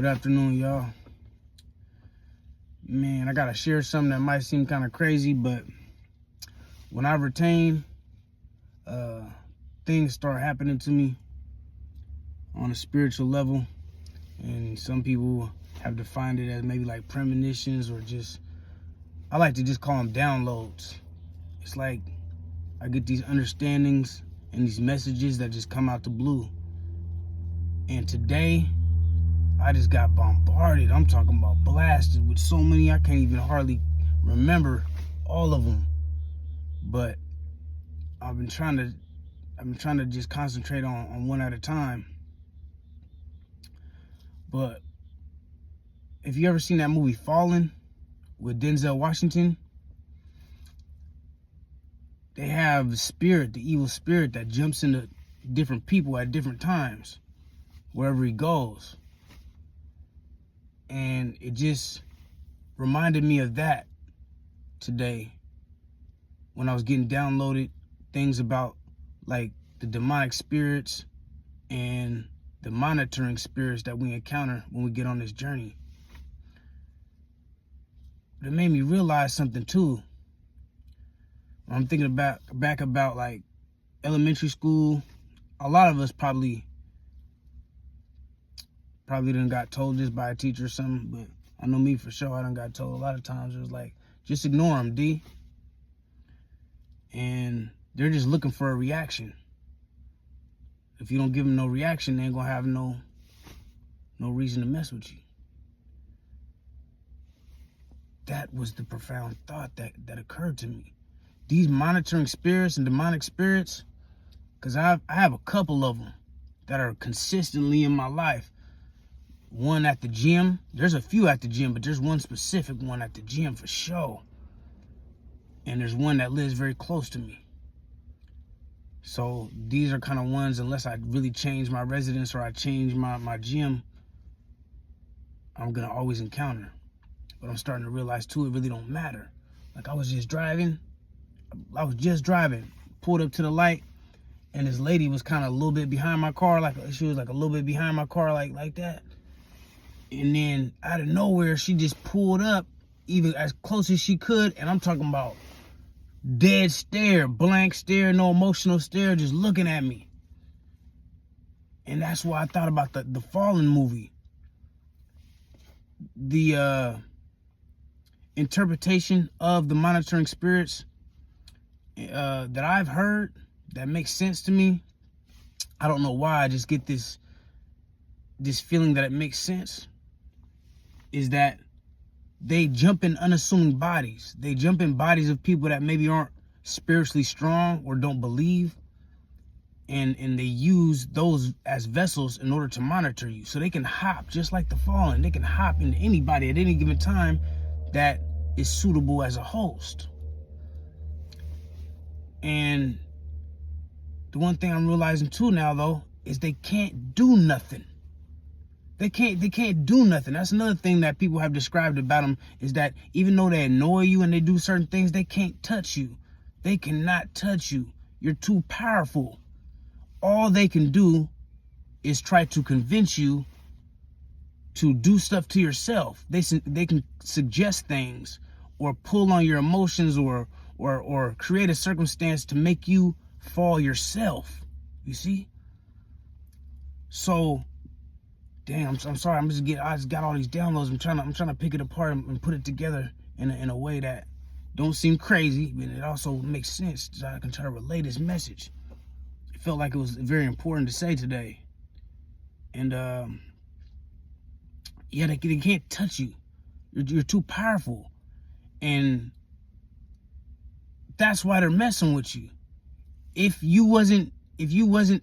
Good afternoon, y'all. Man, I gotta share something that might seem kind of crazy, but when I retain, things start happening to me on a spiritual level, and some people have defined it as maybe like premonitions, or just, I like to just call them downloads. It's like I get these understandings and these messages that just come out the blue. And today, I just got bombarded. I'm talking about blasted with so many, I can't even hardly remember all of them. But I've been trying to just concentrate on one at a time. But if you ever seen that movie Fallen with Denzel Washington, they have the spirit, the evil spirit that jumps into different people at different times, wherever he goes. And it just reminded me of that today when I was getting downloaded things about like the demonic spirits and the monitoring spirits that we encounter when we get on this journey. But it made me realize something too. I'm thinking back about like elementary school. A lot of us probably done got told this by a teacher or something, but I know me for sure, I done got told a lot of times. It was like, just ignore them, D. And they're just looking for a reaction. If you don't give them no reaction, they ain't gonna have no reason to mess with you. That was the profound thought that occurred to me. These monitoring spirits and demonic spirits, because I have a couple of them that are consistently in my life. One at the gym. There's a few at the gym, but there's one specific one at the gym for sure. And there's one that lives very close to me. So these are kind of ones, unless I really change my residence or I change my gym, I'm going to always encounter. But I'm starting to realize too, it really don't matter. Like I was just driving, pulled up to the light, and this lady was kind of a little bit behind my car, like she was like a little bit behind my car, like that. And then out of nowhere, she just pulled up even as close as she could. And I'm talking about dead stare, blank stare, no emotional stare, just looking at me. And that's why I thought about the Fallen movie. The interpretation of the monitoring spirits that I've heard that makes sense to me. I don't know why, I just get this feeling that it makes sense. Is that they jump in unassuming bodies. They jump in bodies of people that maybe aren't spiritually strong or don't believe. And they use those as vessels in order to monitor you. So they can hop, just like the Fallen. They can hop into anybody at any given time that is suitable as a host. And the one thing I'm realizing too now, though, is they can't do nothing. They can't do nothing. That's another thing that people have described about them, is that even though they annoy you and they do certain things, they can't touch you. They cannot touch you. You're too powerful. All they can do is try to convince you to do stuff to yourself. They can suggest things or pull on your emotions or create a circumstance to make you fall yourself. You see? So, damn, I'm sorry. I just got all these downloads. I'm trying to pick it apart and put it together in a way that don't seem crazy, but it also makes sense, so I can try to relay this message. It felt like it was very important to say today. And yeah, they can't touch you. You're too powerful, and that's why they're messing with you. If you wasn't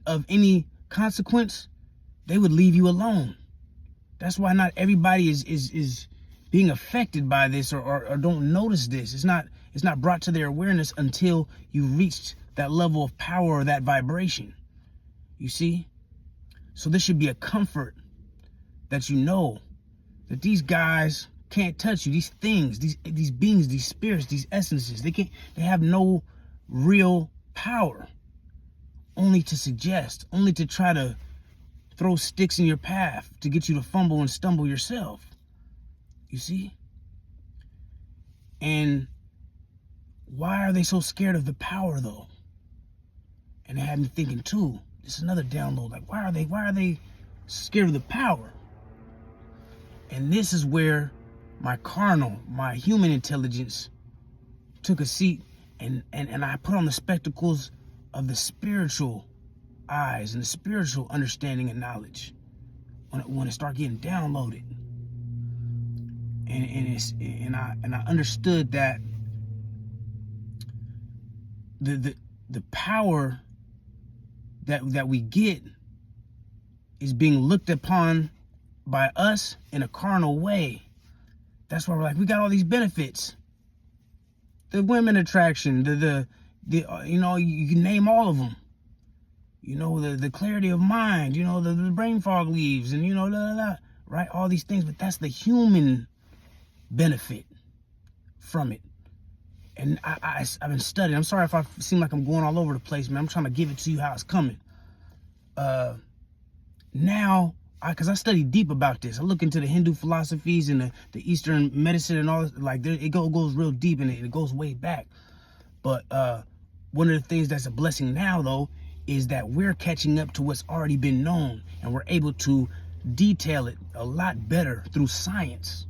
of any consequence, they would leave you alone. That's why not everybody is being affected by this or don't notice this. It's not brought to their awareness until you've reached that level of power or that vibration. You see? So this should be a comfort that you know that these guys can't touch you. These things, these beings, these spirits, these essences, they have no real power. Only to suggest, only to try to throw sticks in your path to get you to fumble and stumble yourself. You see? And why are they so scared of the power, though? And it had me thinking too. This is another download. Like, why are they scared of the power? And this is where my human intelligence took a seat, and I put on the spectacles of the spiritual eyes and the spiritual understanding and knowledge when it started getting downloaded. And I understood that the power that we get is being looked upon by us in a carnal way. That's why we're like, we got all these benefits. The women attraction, the you know, you can name all of them. You know, the clarity of mind, you know, the brain fog leaves, and you know, right? All these things, but that's the human benefit from it. And I've been studying. I'm sorry if I seem like I'm going all over the place, man. I'm trying to give it to you how it's coming. Now, because I study deep about this. I look into the Hindu philosophies and the Eastern medicine and all this. Like, it goes real deep, and it goes way back. But one of the things that's a blessing now, though, is that we're catching up to what's already been known, and we're able to detail it a lot better through science.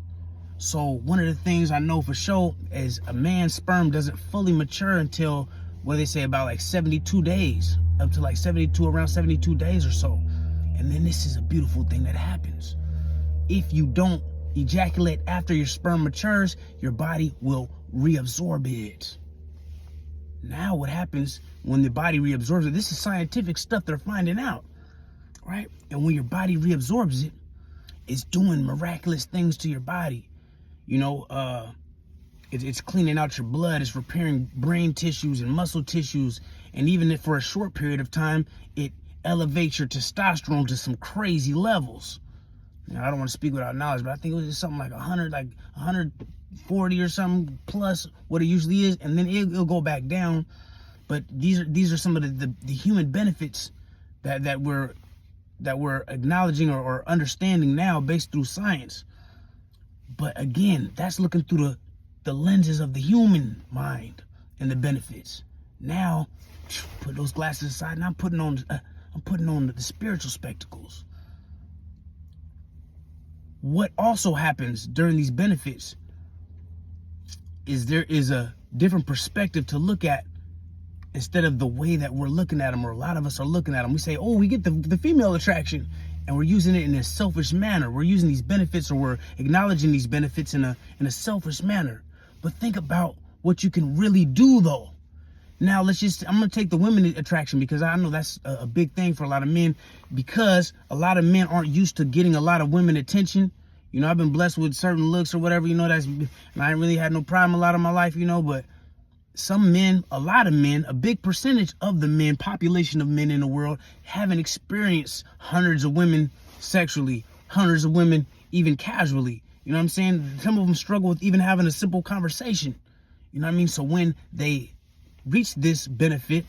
So one of the things I know for sure is a man's sperm doesn't fully mature until, what they say, about like 72 days, up to like around 72 days or so. And then this is a beautiful thing that happens. If you don't ejaculate after your sperm matures, your body will reabsorb it. Now what happens when the body reabsorbs it? This is scientific stuff they're finding out, right? And when your body reabsorbs it, it's doing miraculous things to your body. You know, it's cleaning out your blood, it's repairing brain tissues and muscle tissues, and even if for a short period of time, it elevates your testosterone to some crazy levels. Now, I don't want to speak without knowledge, but I think it was something like 140 or something plus what it usually is, and then it'll go back down. But these are some of the human benefits that we're acknowledging or understanding now based through science. But again, that's looking through the lenses of the human mind and the benefits. Now, put those glasses aside, and I'm putting on the spiritual spectacles. What also happens during these benefits is there is a different perspective to look at instead of the way that we're looking at them, or a lot of us are looking at them. We say, oh, we get the female attraction, and we're using it in a selfish manner. We're using these benefits, or we're acknowledging these benefits in a selfish manner. But think about what you can really do, though. Now, I'm going to take the women attraction, because I know that's a big thing for a lot of men, because a lot of men aren't used to getting a lot of women attention. You know, I've been blessed with certain looks or whatever, you know, and I ain't really had no problem a lot of my life, you know, but some men, a lot of men, a big percentage of the men, population of men in the world, haven't experienced hundreds of women sexually, hundreds of women even casually. You know what I'm saying? Some of them struggle with even having a simple conversation. You know what I mean? So when they reach this benefit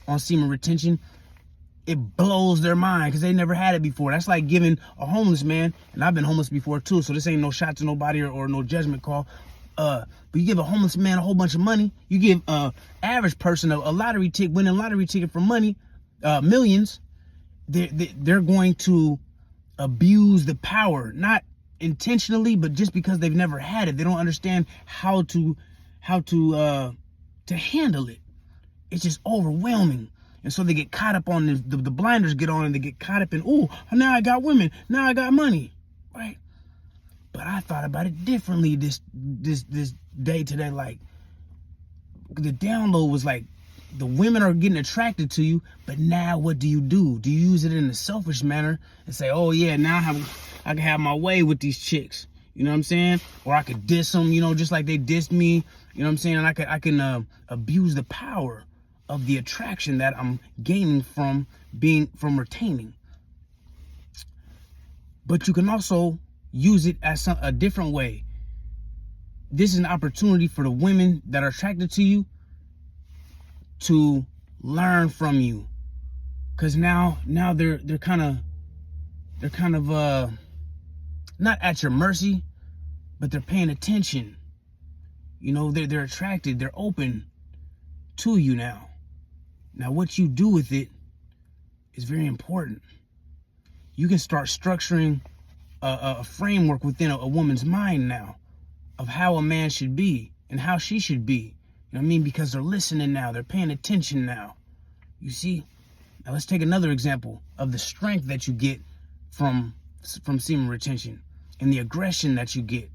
on semen retention, it blows their mind because they never had it before. That's like giving a homeless man, and I've been homeless before too, so this ain't no shot to nobody or no judgment call. But you give a homeless man a whole bunch of money. You give a average person a lottery ticket, winning a lottery ticket for money, millions. They're going to abuse the power, not intentionally, but just because they've never had it. They don't understand how to handle it. It's just overwhelming. And so they get caught up on the blinders get on, and they get caught up in, oh, now I got women, now I got money, right? But I thought about it differently this day today. Like, the download was like, the women are getting attracted to you, but now what do? Do you use it in a selfish manner and say, oh yeah, now I can have my way with these chicks? You know what I'm saying? Or I could diss them, you know, just like they dissed me. You know what I'm saying? And I can abuse the power of the attraction that I'm gaining from retaining. But you can also use it as a different way. This is an opportunity for the women that are attracted to you to learn from you, because now they're kind of they're kind of not at your mercy, but they're paying attention. You know, they're attracted, they're open to you now. Now, what you do with it is very important. You can start structuring a framework within a woman's mind now of how a man should be and how she should be. You know what I mean? Because they're listening now, they're paying attention now. You see? Now let's take another example of the strength that you get from semen retention and the aggression that you get.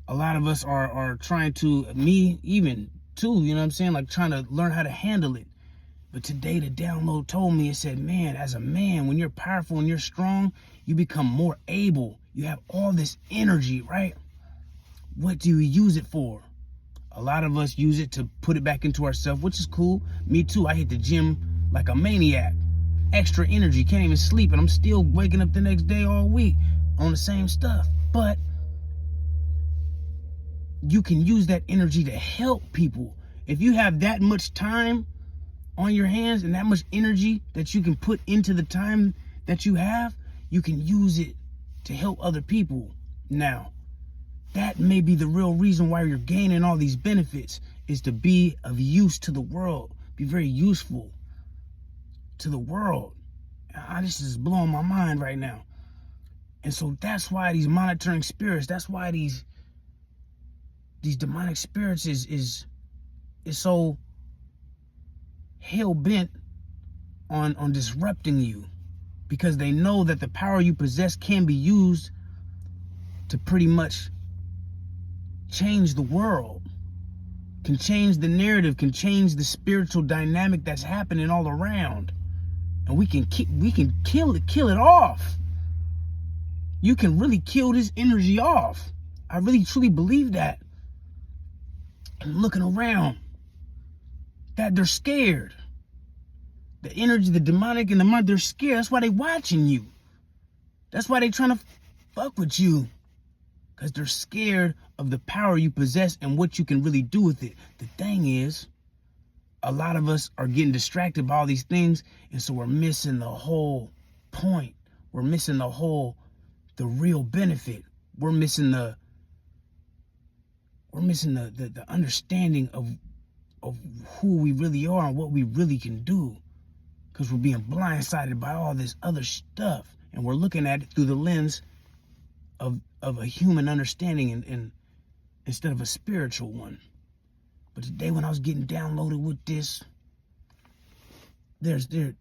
A lot of us are trying to, me even too, you know what I'm saying? Like trying to learn how to handle it. But today the download told me, it said, man, as a man, when you're powerful and you're strong, you become more able. You have all this energy, right? What do you use it for? A lot of us use it to put it back into ourselves, which is cool. Me too. I hit the gym like a maniac. Extra energy, can't even sleep, and I'm still waking up the next day all week on the same stuff. But you can use that energy to help people. If you have that much time on your hands and that much energy that you can put into the time that you have, you can use it to help other people. Now, that may be the real reason why you're gaining all these benefits, is to be of use to the world, be very useful to the world. This is blowing my mind right now. And so that's why these monitoring spirits, that's why these demonic spirits is so hell-bent on disrupting you, because they know that the power you possess can be used to pretty much change the world, can change the narrative, can change the spiritual dynamic that's happening all around. And we can kill it off. You can really kill this energy off. I really truly believe that. I'm looking around, that they're scared. The energy, the demonic and the mind, they're scared. That's why they watching you. That's why they trying to fuck with you. Because they're scared of the power you possess and what you can really do with it. The thing is, a lot of us are getting distracted by all these things, and so we're missing the whole point. We're missing the real benefit. We're missing the understanding of who we really are and what we really can do, because we're being blindsided by all this other stuff, and we're looking at it through the lens of a human understanding and instead of a spiritual one. But today when I was getting downloaded with this, you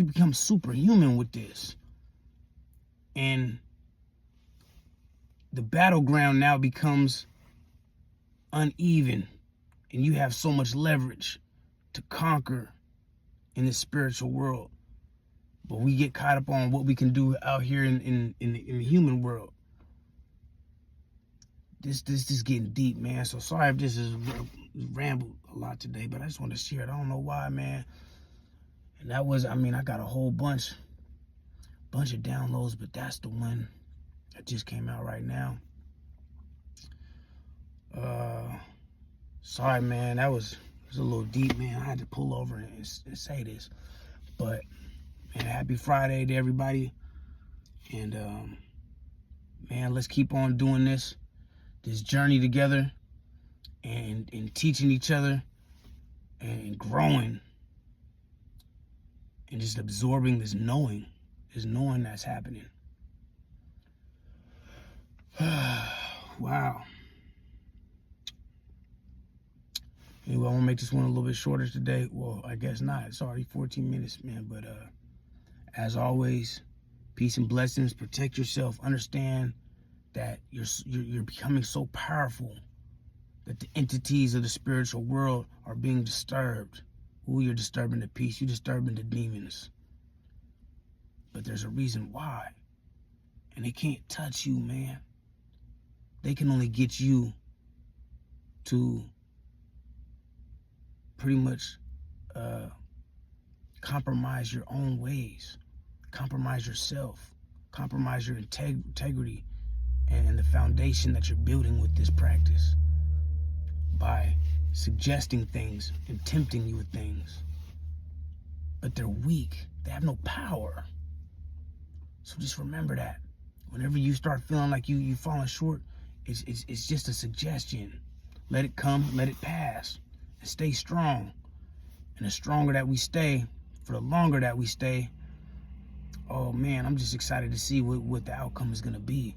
become superhuman with this. And the battleground now becomes uneven, and you have so much leverage to conquer in this spiritual world. But we get caught up on what we can do out here in the human world. This is getting deep, man. So sorry if this is rambled a lot today, but I just want to share it. I don't know why, man. And that was, I got a whole bunch of downloads, but that's the one that just came out right now. Sorry, man. It was a little deep, man. I had to pull over and say this. But, man, happy Friday to everybody. And, man, let's keep on doing this journey together and teaching each other and growing and just absorbing this knowing that's happening. Wow. Anyway, I want to make this one a little bit shorter today. Well, I guess not. It's already 14 minutes, man. But as always, peace and blessings. Protect yourself. Understand that you're becoming so powerful that the entities of the spiritual world are being disturbed. Ooh, you're disturbing the peace. You're disturbing the demons. But there's a reason why. And they can't touch you, man. They can only get you to pretty much compromise your own ways, compromise yourself, compromise your integrity and the foundation that you're building with this practice by suggesting things and tempting you with things. But they're weak. They have no power. So just remember that. Whenever you start feeling like you falling short, it's just a suggestion. Let it come, let it pass, and stay strong. And the stronger that we stay, for the longer that we stay, oh man, I'm just excited to see what the outcome is gonna be.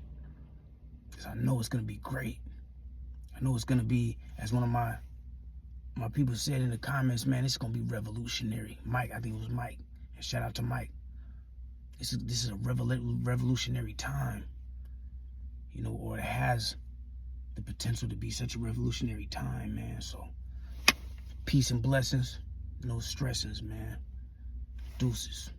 Because I know it's gonna be great. I know it's gonna be, as one of my people said in the comments, man, it's gonna be revolutionary. Mike, I think it was Mike. And shout out to Mike. This is a revolutionary time, you know, or it has the potential to be such a revolutionary time, man. So peace and blessings, no stressings, man. Deuces.